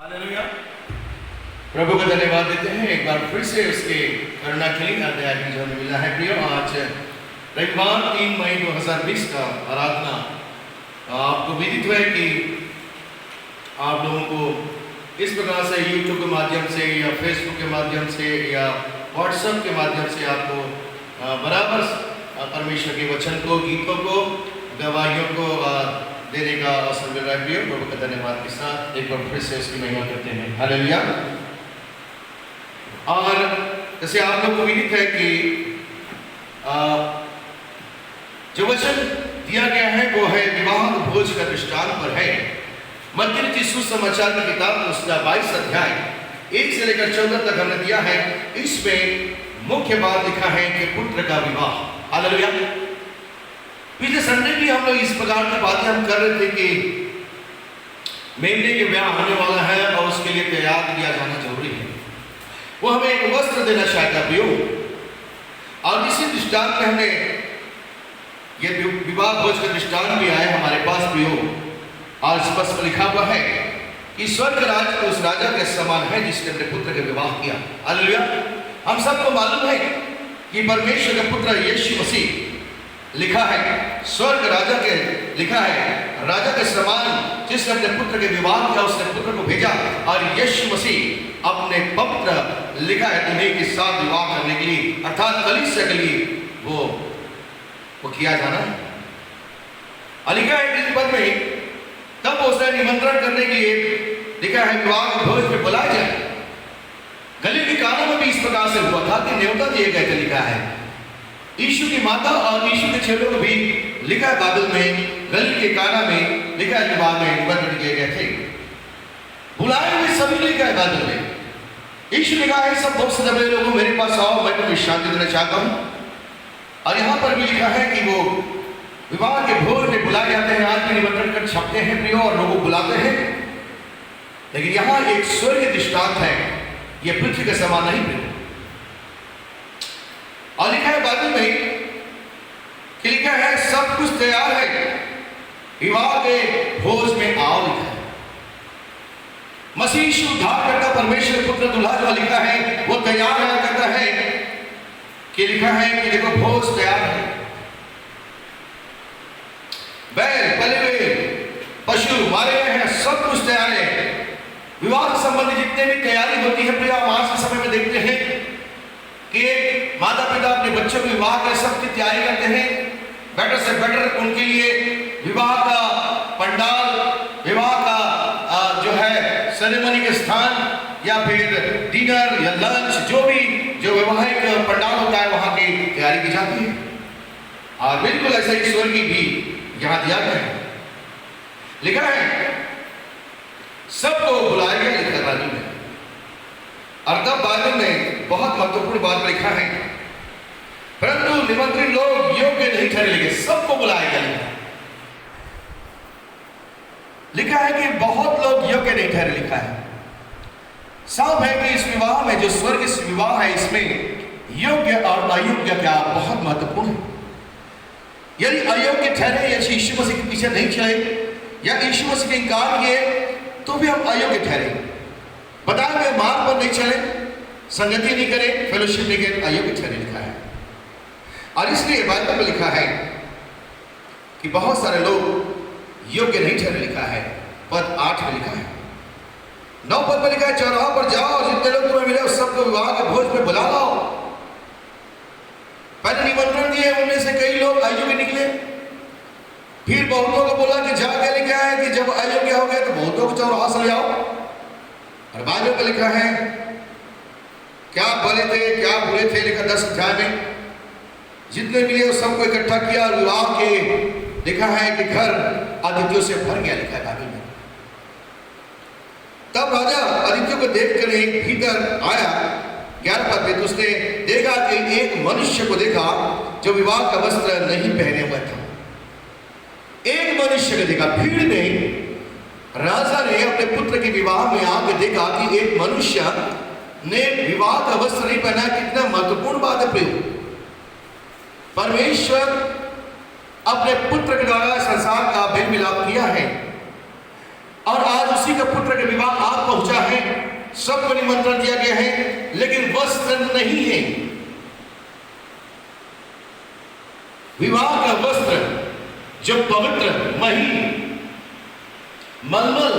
Hallelujah. प्रभु का धन्यवाद देते हैं एक बार फिर से उसके करुणा के लिए दया की जो हमें मिला है। प्रियो, आज रविवार 3 मई 2020 का आराधना आपको विदित है कि आप लोगों को इस प्रकार से यूट्यूब के माध्यम से या फेसबुक के माध्यम से या व्हाट्सएप के माध्यम से आपको बराबर परमेश्वर के वचन को, गीतों को, गवाहियों को देने का अवसर मिल रहा है। प्रियो, प्रभु का धन्यवाद के साथ एक बार फिर से उसकी महिमा करते हैं। हालेलुया। और जैसे आप लोग को विदित है कि जो वचन दिया गया है वो है विवाह भोज का दृष्टांत पर है। मत्ती रचित सुसमाचार की किताब उसका 22 अध्याय 1 से लेकर 14 तक हमने दिया है। इसमें मुख्य बात लिखा है कि पुत्र का विवाह। हालेलुया। पिछले संडे भी हम लोग इस प्रकार की बातें हम कर रहे थे कि मेमने के ब्याह होने वाला है और उसके लिए तैयार किया जाना जरूरी है। वो हमें एक वस्त्र देना चाहता है। और इसी दृष्टांत में हमने ये विवाह भोज का दृष्टांत भी आया हमारे पास प्रियो, और स्पष्ट लिखा हुआ है कि स्वर्ग राज उस राजा के समान है जिसने अपने पुत्र के विवाह किया। हालेलुया। हम सबको मालूम है कि परमेश्वर का पुत्र यीशु मसीह लिखा है, स्वर्ग राजा के लिखा है राजा के समान जिसने अपने पुत्र के विवाह किया, उसने पुत्र को भेजा। और यीशु मसीह अपने पवित्र लिखा है दुनिया के साथ विवाह करने के लिए, अर्थात कलीसिया के लिए वो किया जाना है। लिखा है इस पद में तब उसने निमंत्रण करने के लिए लिखा है विवाह के भोज में बुलाया जाए। गलील के काना में भी इस प्रकार से हुआ था कि न्योता दिए गए थे। लिखा है यीशु की माता और यीशु के चेलों को भी लिखा है बाइबल में, गलील के काना में लिखा है विवाह में निमंत्रण किए गए थे। बुलाए हुए सभी लिखा है बाइबल में। यीशु लिखा है सब बहुत से दबे लोगों मेरे पास आओ, मैं तुम्हें शांति देना चाहता हूँ। और यहाँ पर भी लिखा है कि वो विवाह के भोज में बुलाए जाते हैं। आज भी निमंत्रण कर छपते हैं प्रियो और लोगों बुलाते हैं, लेकिन यहाँ एक स्वर्ग दृष्टांत है, ये पृथ्वी के समान नहीं प्रियो। और लिखा है बाइबल में कि लिखा है सब कुछ तैयार है, विवाह के भोज में आओ। लिखा है मसीह उद्धार करता परमेश्वर पुत्र दुल्हा जो लिखा है वो तैयार है, कहता है कि लिखा है कि देखो भोज तैयार है, बैल पले हुए पशु मारे गए हैं, सब कुछ तैयार है। विवाह से संबंधित जितने भी तैयारी होती है प्रिय, हम आज के समय में देखते हैं कि माता पिता अपने बच्चों के विवाह के सबकी तैयारी करते हैं। बेटर से बेटर उनके लिए विवाह का पंडाल, विवाह का जो है सेरेमनी के स्थान या फिर डिनर या लंच, जो वैवाहिक पंडाल होता है वहां की तैयारी की जाती है। और बिल्कुल ऐसा ही स्वर्ग भी यहां दिया गया है। लिखा है सबको बुलाया गया, लिखा बाइबल में। और तब बाइबल में बहुत महत्वपूर्ण बात लिखा है, परंतु निमंत्रित लोग योग्य नहीं ठहरे, लेकिन सबको बुलाया गया। लिखा है कि बहुत लोग योग्य नहीं ठहरे। लिखा है साफ है कि इस विवाह में जो स्वर्ग इस विवाह है इसमें योग्य और अयोग्य क्या बहुत महत्वपूर्ण है। यदि अयोग्य ठहरे, यदि यीशु मसीह के पीछे नहीं चले या यीशु मसीह के इनकार किए तो भी हम अयोग्य ठहरे। बताए हुए मार्ग पर नहीं चले, संगति नहीं करे, फेलोशिप नहीं करे, अयोग्य ठहरे। लिखा है और इसलिए बाइबल में लिखा है कि बहुत सारे लोग योग्य नहीं ठहरे। लिखा है पद 8 में लिखा है, 9 पद में लिखा है चौराहों पर जाओ और जितने लोग तुम्हें मिले उस सबको विवाह के भोज में बुला लाओ। पहले निमंत्रण दिए, उनमें से कई लोग अयोग्य निकले। फिर बहुतों को बोला कि जाके लेके आए कि जब अयोग्य हो गए तो बहुतों को चौराहा से ले आओ। और बाइबल में लिखा है क्या भले थे क्या बुरे थे। लिखा 10 अध्याय में जितने मिले उस सबको इकट्ठा किया और विवाह के लिखा है कि घर अतिथियों से भर गया। लिखा है बाइबल में। तब राजा अतिथियों को देखकर एक भीतर आया 11 पद में, तो उसने देखा कि एक मनुष्य को देखा जो विवाह का वस्त्र नहीं पहने हुआ था। एक मनुष्य को देखा। भीड़ में राजा ने अपने पुत्र के विवाह में आके देखा कि एक मनुष्य ने विवाह का वस्त्र नहीं पहना। कितना महत्वपूर्ण बात है प्रिय। परमेश्वर अपने पुत्र के द्वारा संसार का मेल मिलाप किया है और आज उसी का पुत्र के विवाह आज पहुंचा सबको निमंत्रण दिया गया है, लेकिन वस्त्र नहीं है। विवाह का वस्त्र जो पवित्र, महीन, मलमल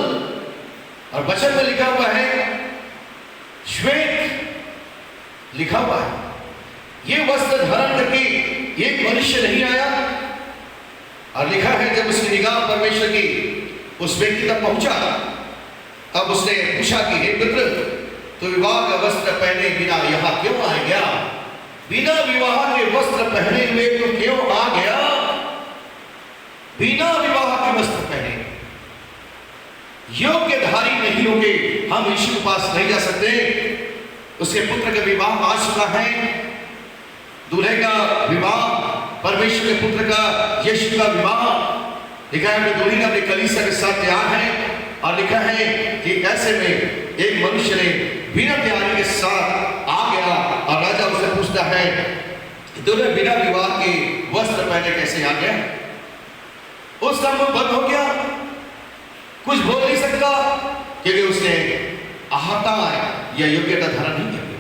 और वचन में लिखा हुआ है श्वेत लिखा हुआ है। ये वस्त्र धारण करके एक मनुष्य नहीं आया, और लिखा है जब उसकी निगाह परमेश्वर की उस व्यक्ति तक पहुंचा, अब उसने पूछा कि हे पुत्र, तो विवाह का वस्त्र पहने बिना यहां क्यों आ गया? बिना विवाह के वस्त्र पहने हुए तो क्यों आ गया? बिना विवाह के वस्त्र पहने योग्य धारी नहीं होंगे हम यीशु के पास नहीं जा सकते। उसके पुत्र का विवाह आ चुका है, दूल्हे का विवाह, परमेश्वर के पुत्र का यीशु का विवाह। लिखा है दूल्हे अपनी कलीसिया के साथ तैयार है, और लिखा है कि ऐसे में एक मनुष्य ने बिना तैयारी के साथ आ गया, और राजा उससे पूछता है दूल्हे बिना विवाह के वस्त्र पहने कैसे आ गया? उसका मुंह बंद हो गया, कुछ बोल नहीं सकता, क्योंकि उसने अहता या योग्यता धारण नहीं की।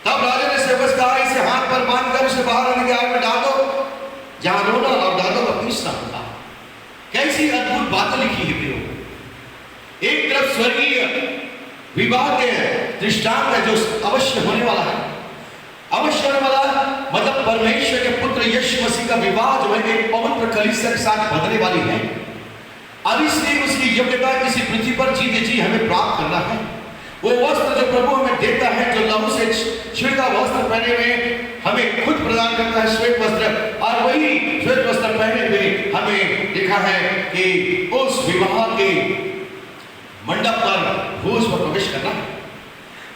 तब राजा ने सेवक कहा इसे हाथ पर बांधकर उसे बाहर आने के आग में डाल दो, जहां रोना और दांतों का पीसना होगा। कैसी अद्भुत बातें लिखी है प्रियो। एक तरफ स्वर्गीय विवाह के दृष्टांत है जो अवश्य होने वाला है, अवश्य होने वाला मतलब परमेश्वर के पुत्र यीशु मसीह का विवाह जो है एक पवित्र कलीसिया के साथ बदलने वाली है। अब इसलिए उसकी योग्यता इसी पृथ्वी पर जीते जी हमें प्राप्त करना है। वो वस्त्र जो प्रभु हमें देता है, जो लहू से छिड़का वस्त्र पहने हुए हमें खुद प्रदान करता है श्वेत वस्त्र, और वही श्वेत वस्त्र पहने हुए हमें लिखा है कि उस विवाह के मंडप पर भोज पर प्रवेश करना है।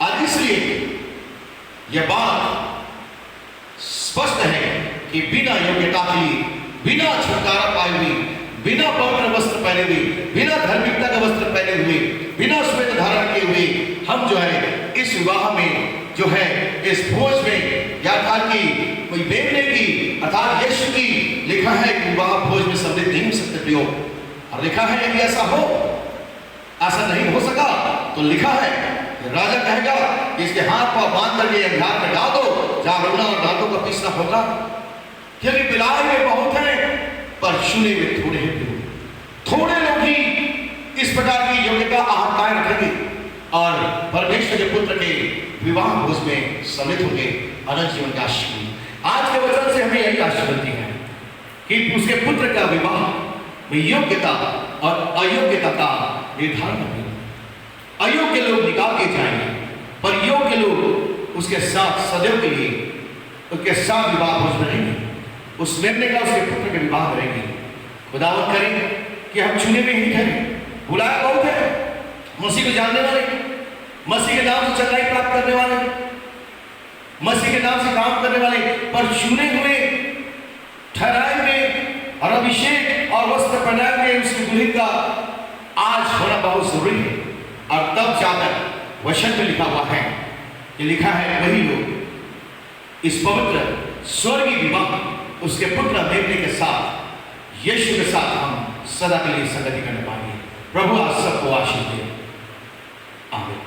और इसलिए यह बात स्पष्ट है कि बिना योग्यता के, बिना छुटकारा पाए हुए, बिना पवित्र वस्त्र पहने हुए, बिना धार्मिकता का वस्त्र पहने हुए, बिना श्वेत धारण किए हुए हम जो है इस विवाह में जो है इस भोज में या अर्थात की कोई बेवने की अर्थात यीशु की लिखा है कि विवाह भोज में सम्मिलित नहीं हो सकते प्रियो। और लिखा है यदि ऐसा हो, ऐसा नहीं हो सका तो लिखा है राजा कहेगा कि इसके हाथ पर बांध करके अंधार में डाल दो, जहां रोना और दांतों का पीसना होगा। क्योंकि बिलाए में बहुत है पर चुने में थोड़े हैं। थोड़े लोग ही इस प्रकार की योग्यता आहताएं रखेंगे और परमेश्वर के पुत्र के विवाह भोज में सम्मिलित होंगे अनंत जीवन का आशीर्वाद। आज के वचन से हमें यही आशीष मिलती है कि उसके पुत्र का विवाह में योग्यता और अयोग्यता का निर्धारण करेंगे। अयोग्य लोग निकाल के जाएंगे, पर योग्य लोग उसके साथ सदैव के लिए उसके साथ विवाह भोज में रहेंगे। उस निर्णय का उसके पुत्र के विवाह करेंगे। खुदावत करें कि हम चुने में ही ठहरे। बुलाया बहुत है, मसीह को जानने वाले, मसीह के नाम से चंगाई प्राप्त करने वाले, मसीह के नाम से काम करने वाले, पर चुने हुए, ठहराए हुए और अभिषेक और वस्त्र पहनाए हुए उसकी दुल्हन का आज होना बहुत जरूरी है। और तब जाकर वचन में लिखा हुआ है कि लिखा है वही लोग इस पवित्र स्वर्गीय विवाह उसके पुत्र देखने के साथ यीशु के साथ हम सदा के लिए संगति करने पाएंगे। प्रभु आप सबको आशीष दे। आमीन।